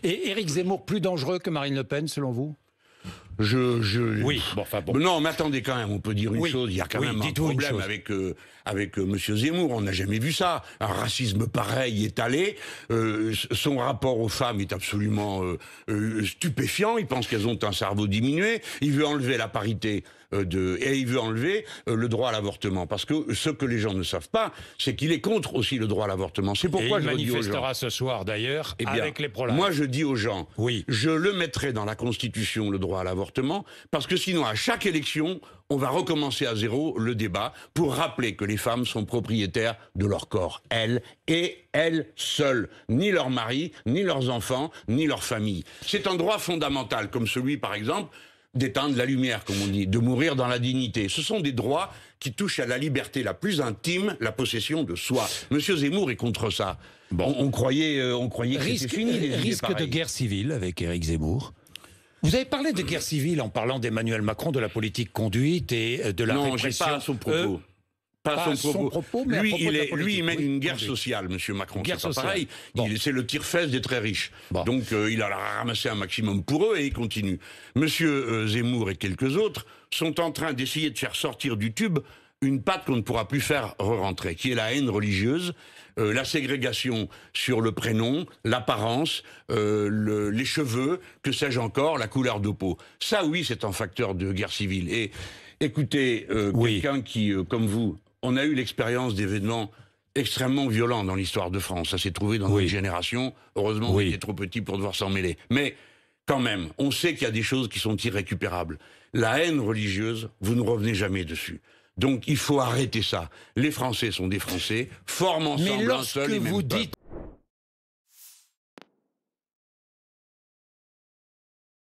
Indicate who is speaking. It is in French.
Speaker 1: Et Éric Zemmour, plus dangereux que Marine Le Pen, selon vous?
Speaker 2: Oui.
Speaker 1: Bon, enfin, bon.
Speaker 2: Non, mais attendez quand même, on peut dire une chose. Il y a quand même un problème avec Monsieur Zemmour. On n'a jamais vu ça. Un racisme pareil étalé. Son rapport aux femmes est absolument stupéfiant. Il pense qu'elles ont un cerveau diminué. Il veut enlever la parité et il veut enlever le droit à l'avortement. Parce que ce que les gens ne savent pas, c'est qu'il est contre aussi le droit à l'avortement. C'est pourquoi je le dis aux gens.
Speaker 1: Il manifestera ce soir d'ailleurs avec les pro-life.
Speaker 2: Moi je dis aux gens, je le mettrai dans la Constitution, le droit à l'avortement, parce que sinon à chaque élection, on va recommencer à zéro le débat pour rappeler que les femmes sont propriétaires de leur corps, elles et elles seules, ni leur mari, ni leurs enfants, ni leur famille. C'est un droit fondamental, comme celui par exemple d'éteindre la lumière, comme on dit, de mourir dans la dignité. Ce sont des droits qui touchent à la liberté la plus intime, la possession de soi. Monsieur Zemmour est contre ça. Bon. On croyait que c'était fini.
Speaker 1: Risque de guerre civile avec Éric Zemmour. Vous avez parlé de guerre civile en parlant d'Emmanuel Macron, de la politique conduite et de la répression.
Speaker 2: Non, pas à son propos. Pas son propos, mais lui, il mène une guerre sociale, Monsieur Macron. C'est pas pareil. C'est le tire-fesse des très riches. Donc, il a ramassé un maximum pour eux et il continue. Monsieur Zemmour et quelques autres sont en train d'essayer de faire sortir du tube une patte qu'on ne pourra plus faire re-rentrer, qui est la haine religieuse, la ségrégation sur le prénom, l'apparence, les cheveux, que sais-je encore, la couleur de peau. Ça, oui, c'est un facteur de guerre civile. Et écoutez, quelqu'un qui, comme vous, on a eu l'expérience d'événements extrêmement violents dans l'histoire de France. Ça s'est trouvé dans notre génération. Heureusement, on était trop petit pour devoir s'en mêler. Mais quand même, on sait qu'il y a des choses qui sont irrécupérables. La haine religieuse, vous ne revenez jamais dessus. Donc il faut arrêter ça. Les Français sont des Français, forment ensemble un seul et même peuple.